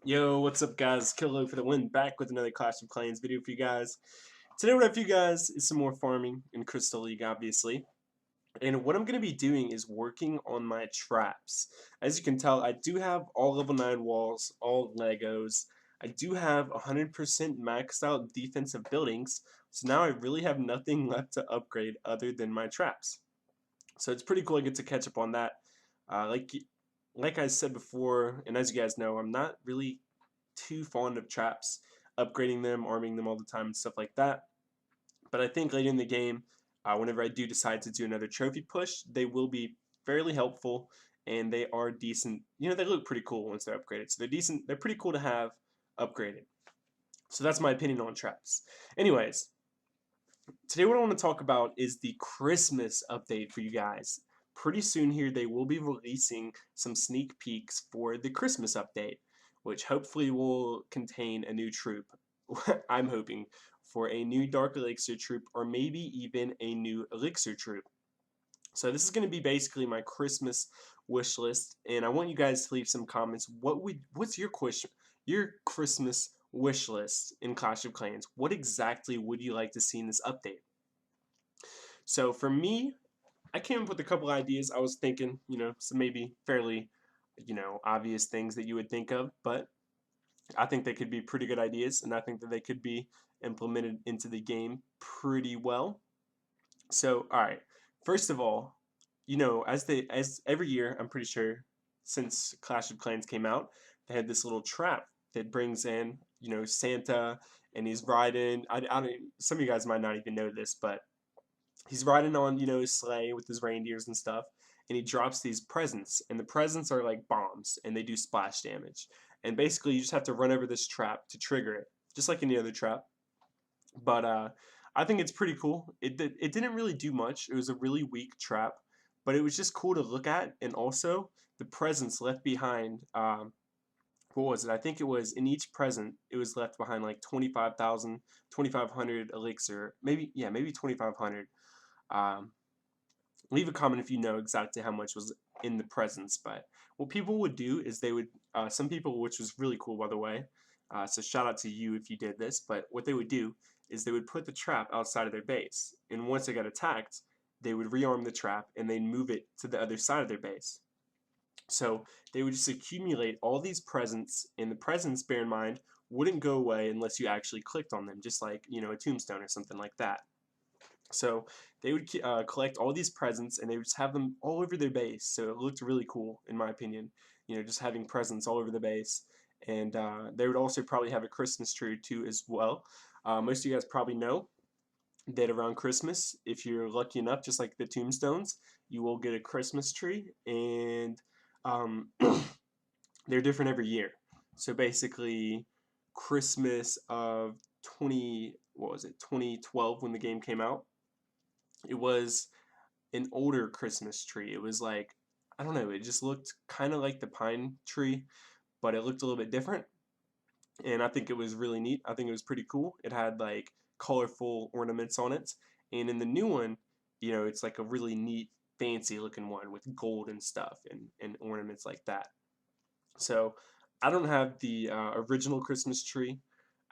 Yo, what's up guys? Killo for the win, back with another Clash of Clans video for you guys. Today what I have for you guys is some more farming in Crystal League, obviously. And what I'm going to be doing is working on my traps. As you can tell, I do have all level 9 walls, all Legos. I do have 100% maxed out defensive buildings, so now I really have nothing left to upgrade other than my traps. So it's pretty cool I get to catch up on that. Uh, like like I said before, and as you guys know, I'm not really too fond of traps, upgrading them, arming them all the time, and stuff like that. But I think later in the game, whenever I do decide to do another trophy push, they will be fairly helpful, and they are decent. You know, they look pretty cool once they're upgraded. So they're decent. They're pretty cool to have upgraded. So that's my opinion on traps. Anyways, today what I want to talk about is the Christmas update for you guys. Pretty soon here they will be releasing some sneak peeks for the Christmas update, which hopefully will contain a new troop. I'm hoping for a new Dark Elixir troop or maybe even a new Elixir troop. So this is going to be basically my Christmas wish list, and I want you guys to leave some comments. What's your Christmas wish list in Clash of Clans? What exactly would you like to see in this update? So for me, I came up with a couple ideas. I was thinking, some maybe fairly, obvious things that you would think of, but I think they could be pretty good ideas, and I think that they could be implemented into the game pretty well. So, all right. First of all, as every year, I'm pretty sure since Clash of Clans came out, they had this little trap that brings in, Santa, and he's riding. I don't. Some of you guys might not even know this, but he's riding on, his sleigh with his reindeers and stuff, and he drops these presents, and the presents are like bombs, and they do splash damage. And basically, you just have to run over this trap to trigger it, just like any other trap. But I think it's pretty cool. It didn't really do much. It was a really weak trap, but it was just cool to look at, and also the presents left behind. What was it? I think it was in each present, it was left behind like 25,000, 2,500 elixir, maybe, yeah, maybe 2,500. Um, Leave a comment if you know exactly how much was in the presents. But what people would do is they would, some people, which was really cool by the way, so shout out to you if you did this, but what they would do is they would put the trap outside of their base, and once they got attacked, they would rearm the trap and they'd move it to the other side of their base. So they would just accumulate all these presents, and the presents, bear in mind, wouldn't go away unless you actually clicked on them, just like, a tombstone or something like that. So they would collect all these presents, and they would just have them all over their base. So it looked really cool, in my opinion. Just having presents all over the base. And they would also probably have a Christmas tree too as well. Most of you guys probably know that around Christmas, if you're lucky enough, just like the tombstones, you will get a Christmas tree, and um, they're different every year. So basically, Christmas of 2012 when the game came out, it was an older Christmas tree. It was like, I don't know, it just looked kind of like the pine tree, but it looked a little bit different. And I think it was really neat. I think it was pretty cool. It had like colorful ornaments on it. And in the new one, it's like a really neat, fancy looking one with gold and stuff and ornaments like that. So I don't have the original Christmas tree.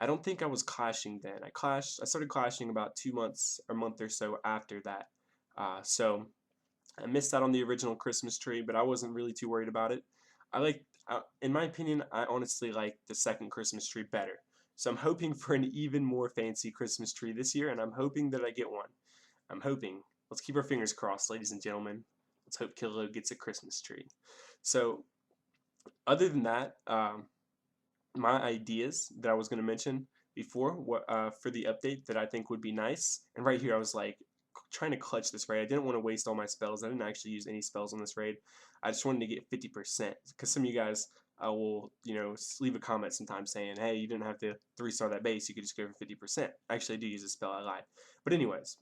I don't think I was clashing then. I started clashing about 2 months or a month or so after that. So I missed out on the original Christmas tree, but I wasn't really too worried about it. In my opinion, I honestly like the second Christmas tree better. So I'm hoping for an even more fancy Christmas tree this year, and I'm hoping that I get one. I'm hoping. Let's keep our fingers crossed, ladies and gentlemen. Let's hope Killo gets a Christmas tree. So, other than that, my ideas that I was going to mention before for the update that I think would be nice, and right here I was like trying to clutch this raid. I didn't want to waste all my spells. I didn't actually use any spells on this raid. I just wanted to get 50% because some of you guys will, leave a comment sometimes saying, hey, you didn't have to 3-star that base. You could just go for 50%. Actually, I do use a spell. I lied. But anyways,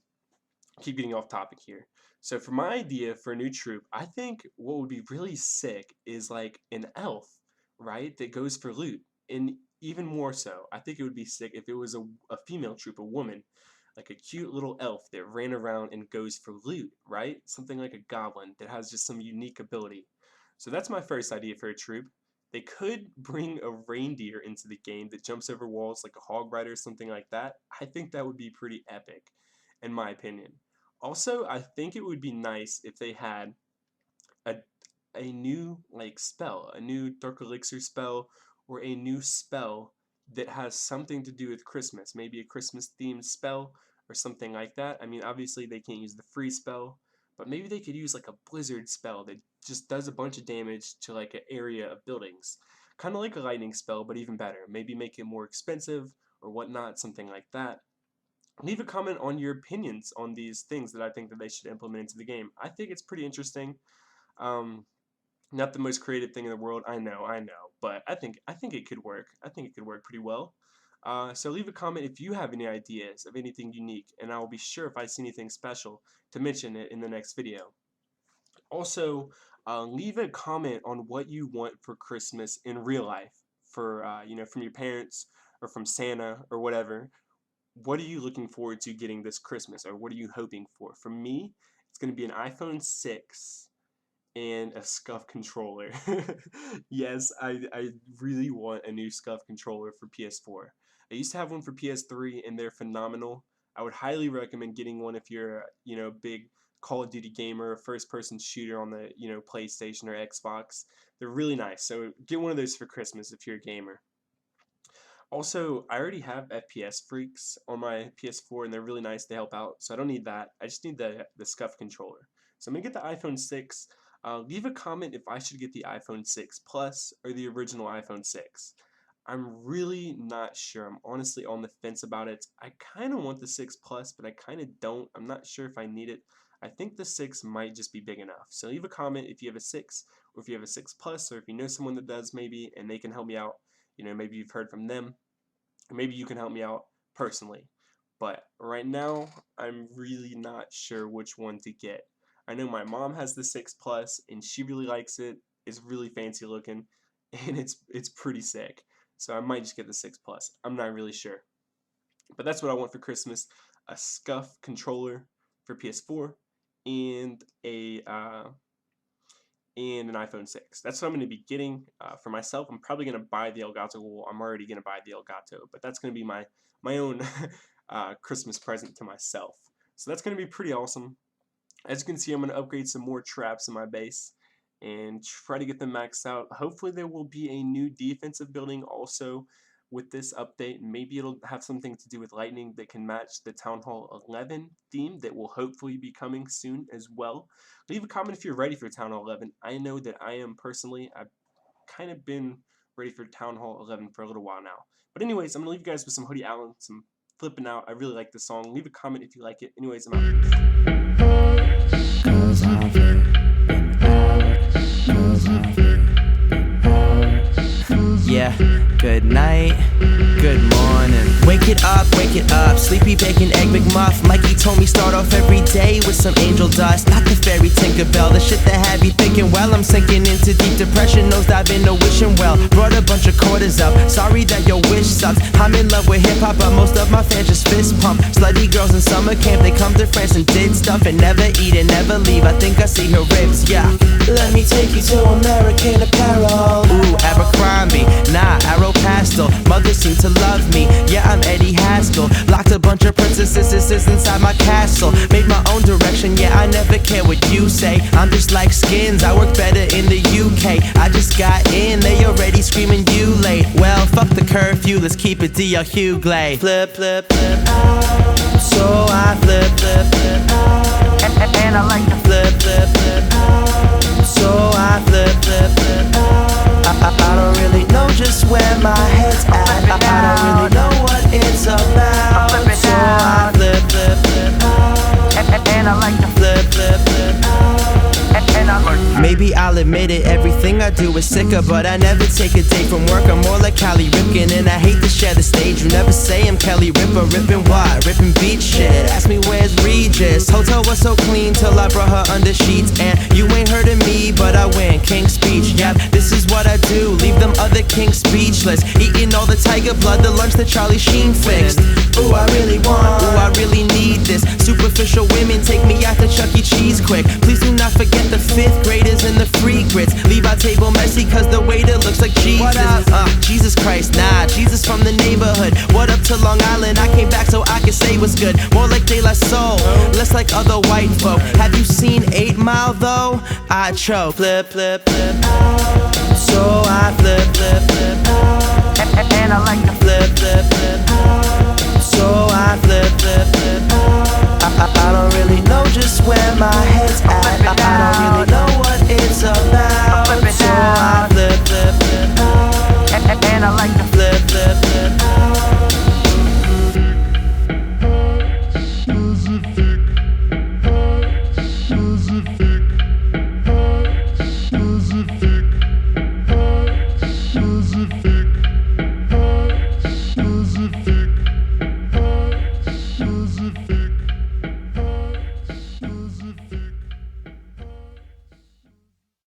keep getting off topic here. So for my idea for a new troop, I think what would be really sick is like an elf, right, that goes for loot. And even more so, I think it would be sick if it was a female troop, a woman, like a cute little elf that ran around and goes for loot, right? Something like a goblin that has just some unique ability. So that's my first idea for a troop. They could bring a reindeer into the game that jumps over walls like a hog rider or something like that. I think that would be pretty epic, in my opinion. Also, I think it would be nice if they had a new like spell, a new Dark Elixir spell, or a new spell that has something to do with Christmas. Maybe a Christmas themed spell or something like that. I mean, obviously they can't use the free spell, but maybe they could use like a blizzard spell that just does a bunch of damage to like an area of buildings. Kind of like a lightning spell, but even better. Maybe make it more expensive or whatnot, something like that. Leave a comment on your opinions on these things that I think that they should implement into the game. I think it's pretty interesting. Not the most creative thing in the world, I know, but I think it could work. I think it could work pretty well. So leave a comment if you have any ideas of anything unique, and I will be sure if I see anything special to mention it in the next video. Also, leave a comment on what you want for Christmas in real life, for you know, from your parents or from Santa or whatever. What are you looking forward to getting this Christmas, or what are you hoping for? For me, it's going to be an iPhone 6 and a SCUF controller. Yes, I really want a new SCUF controller for PS4. I used to have one for PS3 and they're phenomenal. I would highly recommend getting one if you're, you know, a big Call of Duty gamer, first person shooter on the, you know, PlayStation or Xbox. They're really nice. So get one of those for Christmas if you're a gamer. Also, I already have FPS Freaks on my PS4 and they're really nice. They help out. So I don't need that. I just need the SCUF controller. So I'm going to get the iPhone 6. Leave a comment if I should get the iPhone 6 Plus or the original iPhone 6. I'm really not sure. I'm honestly on the fence about it. I kind of want the 6 Plus, but I kind of don't. I'm not sure if I need it. I think the 6 might just be big enough. So leave a comment if you have a 6, or if you have a 6 Plus, or if you know someone that does maybe, and they can help me out. You know, maybe you've heard from them, or maybe you can help me out personally. But right now, I'm really not sure which one to get. I know my mom has the 6 Plus, and she really likes it. It's really fancy looking, and it's pretty sick. So I might just get the 6 Plus. I'm not really sure. But that's what I want for Christmas. A SCUF controller for PS4 and an iPhone 6. That's what I'm going to be getting for myself. I'm probably going to buy the Elgato. Well, I'm already going to buy the Elgato, but that's going to be my own Christmas present to myself. So that's going to be pretty awesome. As you can see, I'm going to upgrade some more traps in my base and try to get them maxed out. Hopefully there will be a new defensive building also with this update. Maybe it'll have something to do with lightning that can match the Town Hall 11 theme that will hopefully be coming soon as well. Leave a comment if you're ready for Town Hall 11. I know that I am personally. I've kind of been ready for Town Hall 11 for a little while now. But anyways, I'm going to leave you guys with some Hoodie Allen, some Flipping Out. I really like this song. Leave a comment if you like it. Anyways, I'm out. Yeah, good night, good morning. Wake it up, sleepy bacon, egg McMuff. Mikey told me start off every day with some angel dust. Not the fairy Tinkerbell, the shit that had me thinking, well, I'm sinking into deep depression, nose dive into wishing well. Brought a bunch of quarters up, sorry that your wish sucks. I'm in love with hip hop, but most of my fans just fist pump. Slutty girls in summer camp, they come to France and did stuff and never eat and never leave. I think I see her ribs, yeah. Let me take you to American Apparel. Ooh, Abercrombie, nah, Arrow Pastel. Mothers seem to love me, yeah, I'm Eddie Haskell. Locked a bunch of princesses inside my castle. Made my own direction, yeah, I never care what you say. I'm just like Skins, I work better in the UK. I just got in, they already screaming you late. Well, fuck the curfew, let's keep it D.L. Hughley. Flip, flip, flip, so I flip, flip, flip, and I like to flip, flip, flip, so I flip, flip, flip. I don't really know just where my head's at. I don't really know what it's about. So I flip, flip, flip, and I like to flip, flip, flip. Maybe I'll admit it, everything I do is sicker, but I never take a day from work. I'm more like Cali Ripken, and I hate to share the stage. You never say I'm Kelly Ripper, ripping what? Ripping beat shit. Ask me where's Regis. Hotel was so clean till I brought her under sheets, and you ain't heard of me, but I win King's Speech. Yep, this is what I do, leave them other kings speechless. Eating all the tiger blood, the lunch that Charlie Sheen fixed. Ooh, I really want, ooh, I really need this. Superficial women take me out to Chuck E. Cheese quick. Please do not forget the 5th graders and the free grits. Leave our table messy cause the waiter looks like G to Long Island, I came back so I could say what's good. More like De La Soul, less like other white folk. Have you seen 8 Mile though? I choke. Flip, flip, flip. So I flip, flip, flip. And I like to flip, flip, flip. So I flip, flip, flip. I don't really know just where my head's at.